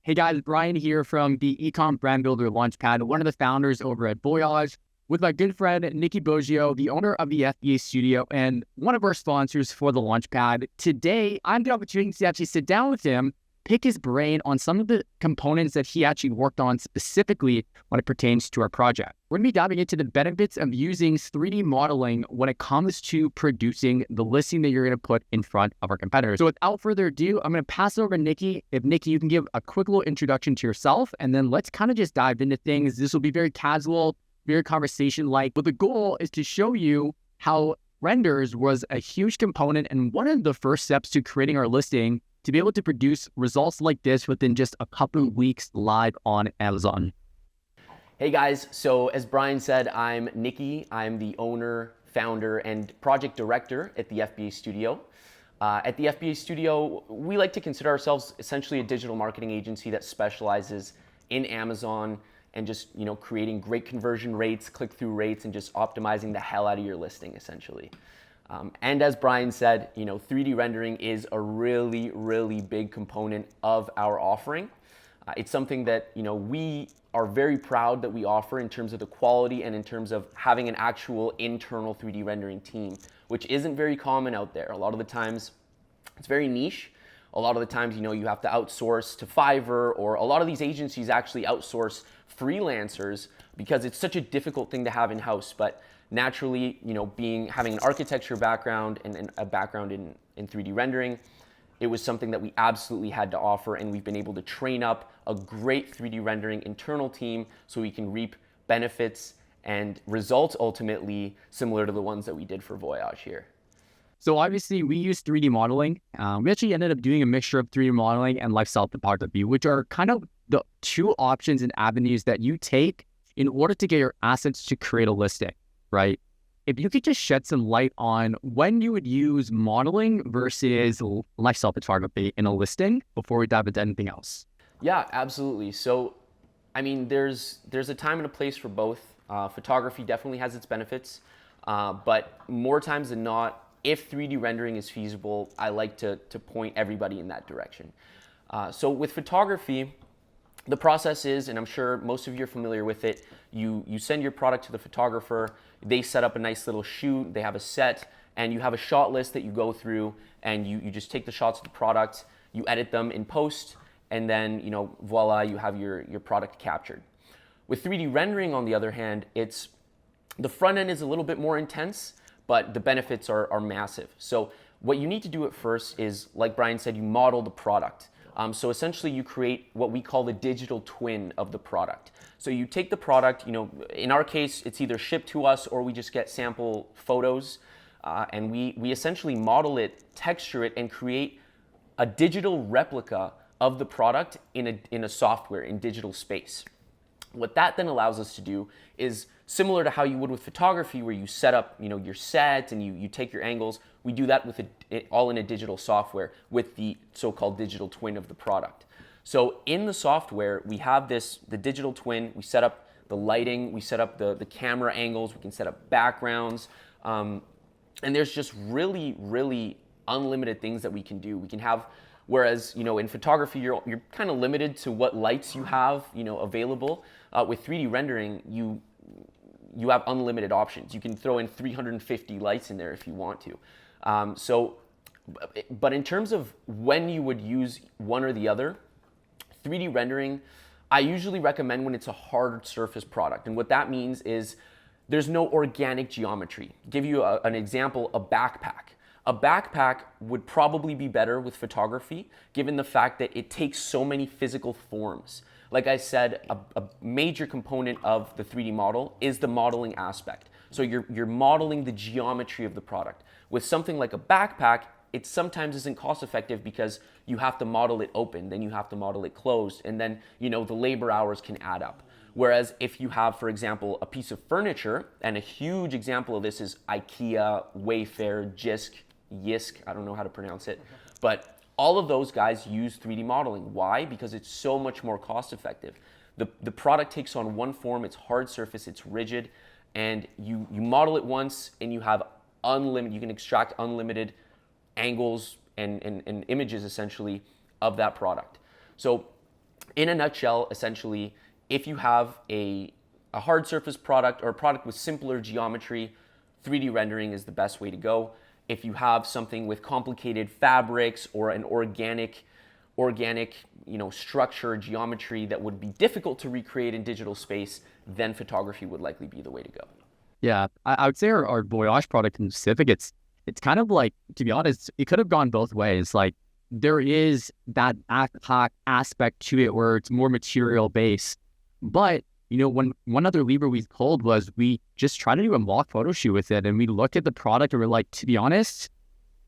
Hey guys, Brian here from the Ecom Brand Builder Launchpad, one of the founders over at Voyaj, with my good friend Nikki Boggio, the owner of the FBA Studio and one of our sponsors for the Launchpad. Today, I had the opportunity to actually sit down with him, pick his brain on some of the components that he actually worked on specifically when it pertains to our project. We're going to be diving into the benefits of using 3D modeling when it comes to producing the listing that you're going to put in front of our competitors. So without further ado, I'm going to pass it over to Nikki. If Nikki, you can give a quick little introduction to yourself, and then let's kind of just dive into things. This will be very casual, very conversation-like, but the goal is to show you how renders was a huge component and one of the first steps to creating our listing to be able to produce results like this within just a couple of weeks live on Amazon. Hey guys, so as Brian said, I'm Nikki. I'm the owner, founder, and project director at the FBA Studio. At the FBA Studio, we like to consider ourselves essentially a digital marketing agency that specializes in Amazon and just, creating great conversion rates, click-through rates, and just optimizing the hell out of your listing, essentially. And as Brian said, 3D rendering is a really, really big component of our offering. It's something that, we are very proud that we offer in terms of the quality and in terms of having an actual internal 3D rendering team, which isn't very common out there. A lot of the times it's very niche. A lot of the times, you have to outsource to Fiverr, or a lot of these agencies actually outsource freelancers because it's such a difficult thing to have in-house. But naturally, having an architecture background and a background in 3D rendering, it was something that we absolutely had to offer, and we've been able to train up a great 3D rendering internal team so we can reap benefits and results ultimately similar to the ones that we did for Voyaj here. So obviously we use 3D modeling. We actually ended up doing a mixture of 3D modeling and lifestyle photography, which are kind of the two options and avenues that you take in order to get your assets to create a listing, right? If you could just shed some light on when you would use modeling versus lifestyle photography in a listing before we dive into anything else. Yeah, absolutely. So, there's a time and a place for both. Photography definitely has its benefits, but more times than not, if 3D rendering is feasible, I like to point everybody in that direction. So with photography, the process is, and I'm sure most of you are familiar with it, you send your product to the photographer, they set up a nice little shoot, they have a set, and you have a shot list that you go through, and you just take the shots of the product, you edit them in post, and then, voila, you have your product captured. With 3D rendering, on the other hand, the front end is a little bit more intense, but the benefits are massive. So what you need to do at first is, like Brian said, you model the product. So essentially you create what we call the digital twin of the product. So you take the product, in our case, it's either shipped to us or we just get sample photos, and we essentially model it, texture it, and create a digital replica of the product in a software, in digital space. What that then allows us to do is similar to how you would with photography, where you set up, your set and you take your angles. We do that with all in a digital software with the so-called digital twin of the product. So in the software, we have the digital twin. We set up the lighting, we set up the camera angles, we can set up backgrounds, and there's just really, really unlimited things that we can do. We can have, whereas, in photography, you're kind of limited to what lights you have, available. With 3D rendering, you have unlimited options. You can throw in 350 lights in there if you want to. But in terms of when you would use one or the other, 3D rendering, I usually recommend when it's a hard surface product. And what that means is there's no organic geometry. Give you an example, a backpack. A backpack would probably be better with photography, given the fact that it takes so many physical forms. Like I said, a major component of the 3D model is the modeling aspect. So you're modeling the geometry of the product. With something like a backpack, it sometimes isn't cost effective because you have to model it open, then you have to model it closed, and then the labor hours can add up. Whereas if you have, for example, a piece of furniture, and a huge example of this is IKEA, Wayfair, Jysk, I don't know how to pronounce it, but all of those guys use 3D modeling. Why? Because it's so much more cost effective. The product takes on one form, it's hard surface, it's rigid, and you model it once and you have you can extract unlimited angles and images essentially of that product. So In a nutshell, essentially, if you have a hard surface product or a product with simpler geometry, 3D rendering is the best way to go. If you have something with complicated fabrics or an organic structure, geometry that would be difficult to recreate in digital space, then photography would likely be the way to go. Yeah, I would say our Voyaj product in specific, it's kind of like, to be honest, it could have gone both ways. Like, there is that backpack aspect to it where it's more material based. But, when one other lever we pulled was we just tried to do a mock photo shoot with it, and we looked at the product and we're like, to be honest,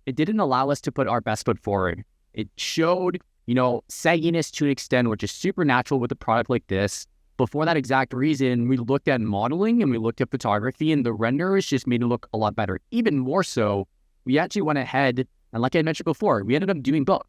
it didn't allow us to put our best foot forward. It showed, sagginess to an extent, which is super natural with a product like this. But for that exact reason, we looked at modeling and we looked at photography, and the renders just made it look a lot better. Even more so, we actually went ahead, and like I mentioned before, we ended up doing both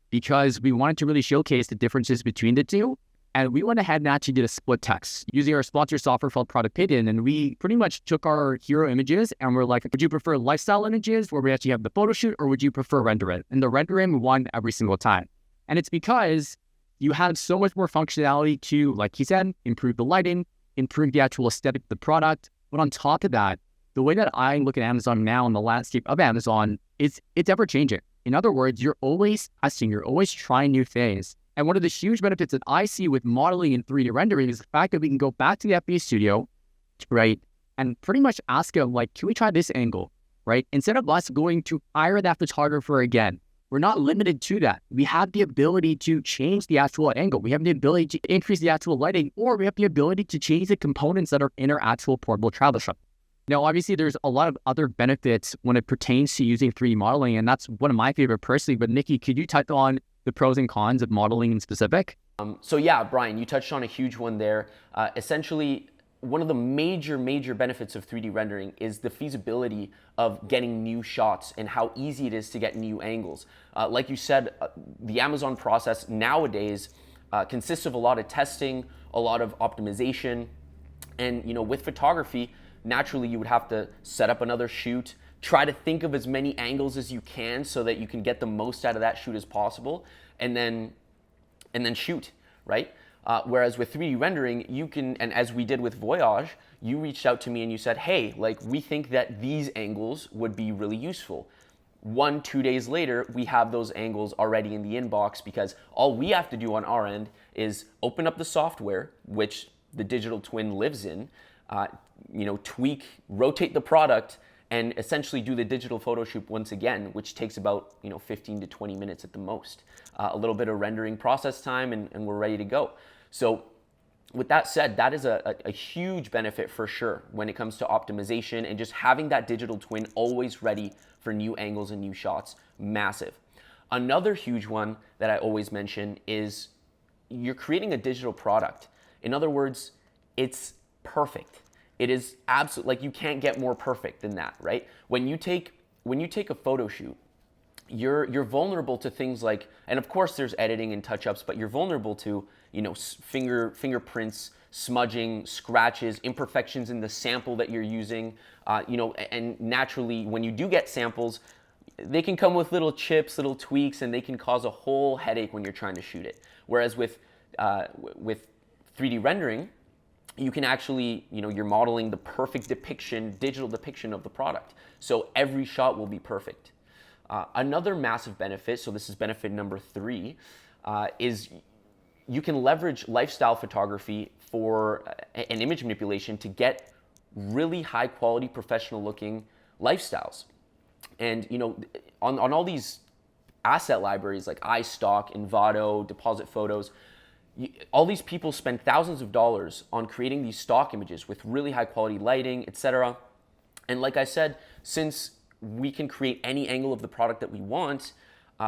because we wanted to really showcase the differences between the two. And we went ahead and actually did a split text using our sponsor software called Product Ideation. And we pretty much took our hero images and we're like, would you prefer lifestyle images where we actually have the photo shoot, or would you prefer render it? And the rendering won every single time. And it's because you have so much more functionality to, like he said, improve the lighting, improve the actual aesthetic of the product. But on top of that, the way that I look at Amazon now and the landscape of Amazon is it's ever changing. In other words, you're always testing, you're always trying new things. And one of the huge benefits that I see with modeling and 3D rendering is the fact that we can go back to the FBA Studio, right, and pretty much ask them, like, can we try this angle, right? Instead of us going to hire that photographer again, we're not limited to that. We have the ability to change the actual angle. We have the ability to increase the actual lighting, or we have the ability to change the components that are in our actual portable travel shop. Now, obviously, there's a lot of other benefits when it pertains to using 3D modeling, and that's one of my favorite personally. But Nikki, could you touch on the pros and cons of modeling in specific? So yeah, Brian, you touched on a huge one there. Essentially, one of the major benefits of 3D rendering is the feasibility of getting new shots and how easy it is to get new angles. Like you said, the Amazon process nowadays consists of a lot of testing, a lot of optimization, and with photography, naturally you would have to set up another shoot, try to think of as many angles as you can so that you can get the most out of that shoot as possible, and then shoot, right? Whereas with 3D rendering, you can, and as we did with Voyaj, you reached out to me and you said, hey, like, we think that these angles would be really useful. 1-2 days later, we have those angles already in the inbox because all we have to do on our end is open up the software, which the digital twin lives in, tweak, rotate the product, and essentially do the digital photo shoot once again, which takes about 15 to 20 minutes at the most. A little bit of rendering process time, and we're ready to go. So with that said, that is a huge benefit for sure when it comes to optimization and just having that digital twin always ready for new angles and new shots. Massive. Another huge one that I always mention is you're creating a digital product. In other words, it's perfect. It is absolutely, like, you can't get more perfect than that, right? When you take a photo shoot, you're vulnerable to things like, and of course there's editing and touch-ups, but you're vulnerable to fingerprints, smudging, scratches, imperfections in the sample that you're using, and naturally when you do get samples, they can come with little chips, little tweaks, and they can cause a whole headache when you're trying to shoot it. Whereas with 3D rendering, you can actually, you're modeling the perfect depiction, digital depiction of the product. So every shot will be perfect. Another massive benefit, so this is benefit number 3, is you can leverage lifestyle photography for an image manipulation to get really high quality, professional looking lifestyles. And, on all these asset libraries like iStock, Envato, Deposit Photos, all these people spend thousands of dollars on creating these stock images with really high quality lighting, etc. And like I said, since we can create any angle of the product that we want,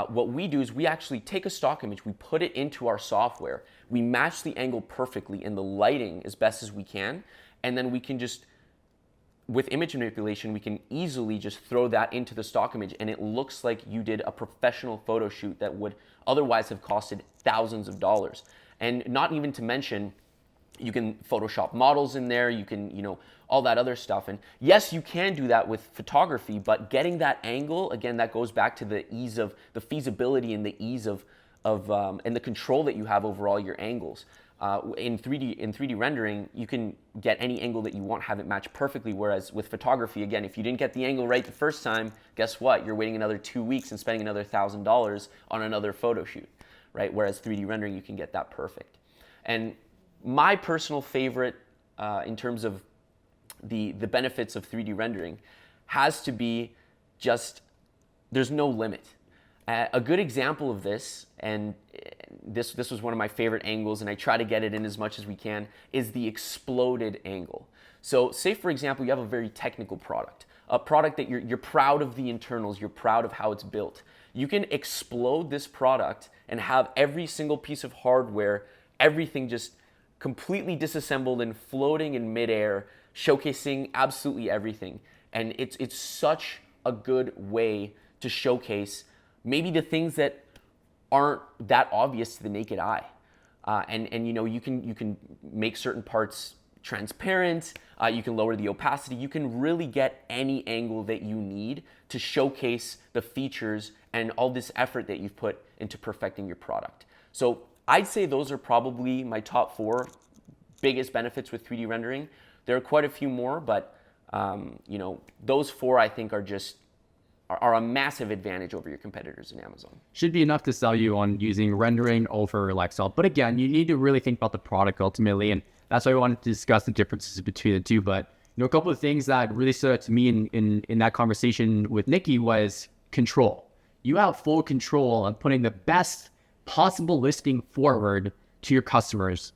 what we do is we actually take a stock image, we put it into our software, we match the angle perfectly and the lighting as best as we can, and then we can just, with image manipulation, we can easily just throw that into the stock image and it looks like you did a professional photo shoot that would otherwise have costed thousands of dollars. And not even to mention, you can Photoshop models in there, you can, all that other stuff. And yes, you can do that with photography, but getting that angle, again, that goes back to the ease of, the feasibility and the ease of and the control that you have over all your angles. In 3D rendering, you can get any angle that you want, have it match perfectly. Whereas with photography, again, if you didn't get the angle right the first time, guess what? You're waiting another 2 weeks and spending another $1,000 on another photo shoot, right? Whereas 3D rendering, you can get that perfect. And my personal favorite in terms of the benefits of 3D rendering has to be just, there's no limit. A good example of this, and this was one of my favorite angles, and I try to get it in as much as we can, is the exploded angle. So say, for example, you have a very technical product, a product that you're proud of the internals, you're proud of how it's built. You can explode this product and have every single piece of hardware, everything just completely disassembled and floating in midair, showcasing absolutely everything. And it's such a good way to showcase maybe the things that aren't that obvious to the naked eye. And you know, you can make certain parts transparent, you can lower the opacity, you can really get any angle that you need to showcase the features and all this effort that you've put into perfecting your product. So I'd say those are probably my top 4 biggest benefits with 3D rendering. There are quite a few more, but you know, those 4 I think are a massive advantage over your competitors in Amazon. Should be enough to sell you on using rendering over Lifestyle. But again, you need to really think about the product ultimately, and that's why I wanted to discuss the differences between the two. But you know, a couple of things that really stood out to me in that conversation with Nikki was control. You have full control of putting the best possible listing forward to your customers,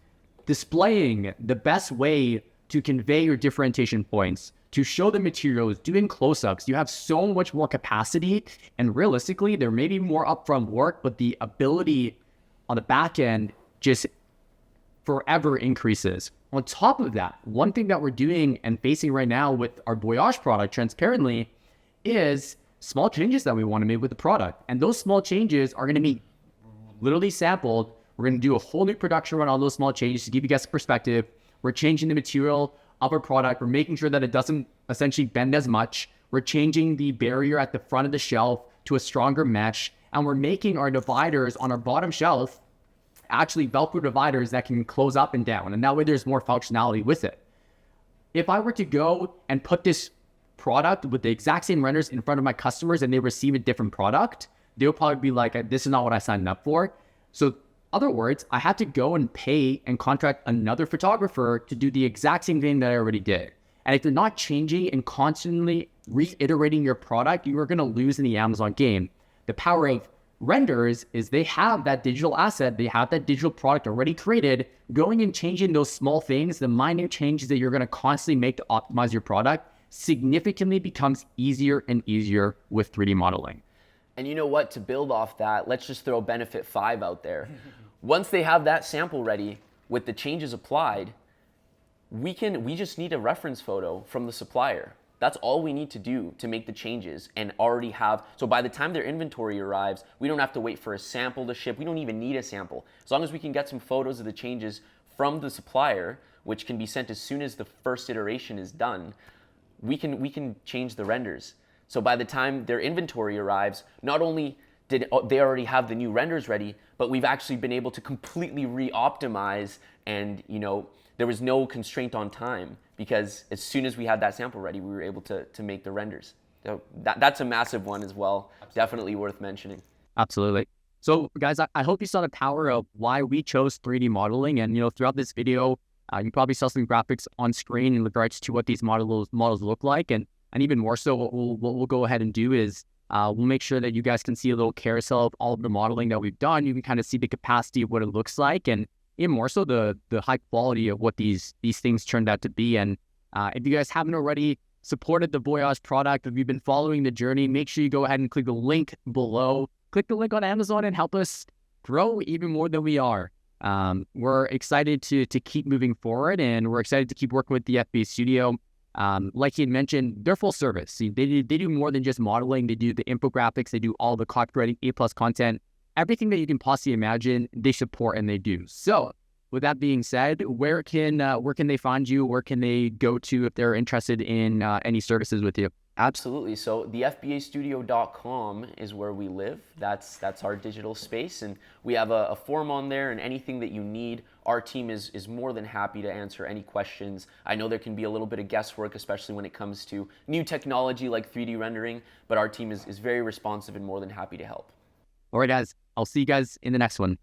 displaying the best way to convey your differentiation points, to show the materials, doing close-ups. You have so much more capacity, and realistically, there may be more upfront work, but the ability on the back end just forever increases. On top of that, one thing that we're doing and facing right now with our Voyaj product transparently is small changes that we want to make with the product. And those small changes are going to be literally sampled. We're going to do a whole new production run on those small changes to give you guys a perspective. We're changing the material of our product. We're making sure that it doesn't essentially bend as much. We're changing the barrier at the front of the shelf to a stronger mesh. And we're making our dividers on our bottom shelf actually Velcro dividers that can close up and down. And that way there's more functionality with it. If I were to go and put this product with the exact same renders in front of my customers and they receive a different product, they'll probably be like, this is not what I signed up for. So other words, I had to go and pay and contract another photographer to do the exact same thing that I already did. And if you're not changing and constantly reiterating your product, you are going to lose in the Amazon game. The power of renders is they have that digital asset, they have that digital product already created. Going and changing those small things, the minor changes that you're going to constantly make to optimize your product, significantly becomes easier and easier with 3D modeling. And you know what, to build off that, let's just throw benefit 5 out there. Once they have that sample ready with the changes applied, we just need a reference photo from the supplier. That's all we need to do to make the changes and already have, so by the time their inventory arrives, we don't have to wait for a sample to ship. We don't even need a sample. As long as we can get some photos of the changes from the supplier, which can be sent as soon as the first iteration is done, we can change the renders. So by the time their inventory arrives, not only did they already have the new renders ready, but we've actually been able to completely re-optimize, and you know, there was no constraint on time because as soon as we had that sample ready, we were able to make the renders. So that's a massive one as well. Absolutely. Definitely worth mentioning. Absolutely. So guys, I hope you saw the power of why we chose 3D modeling. And you know, throughout this video, you probably saw some graphics on screen in regards to what these models look like. And even more so, what we'll go ahead and do is we'll make sure that you guys can see a little carousel of all of the modeling that we've done. You can kind of see the capacity of what it looks like, and even more so the high quality of what these things turned out to be. And if you guys haven't already supported the Voyaj product, if you've been following the journey, make sure you go ahead and click the link below. Click the link on Amazon and help us grow even more than we are. We're excited to keep moving forward, and we're excited to keep working with the FBA Studio. Like he had mentioned, they're full service. See, they do more than just modeling. They do the infographics. They do all the copywriting, A+ content. Everything that you can possibly imagine, they support and they do. So with that being said, where can they find you? Where can they go to if they're interested in any services with you? Absolutely. So the FBAstudio.com is where we live. That's our digital space, and we have a form on there. And anything that you need, our team is more than happy to answer any questions. I know there can be a little bit of guesswork, especially when it comes to new technology like 3D rendering, but our team is very responsive and more than happy to help. All right, guys, I'll see you guys in the next one.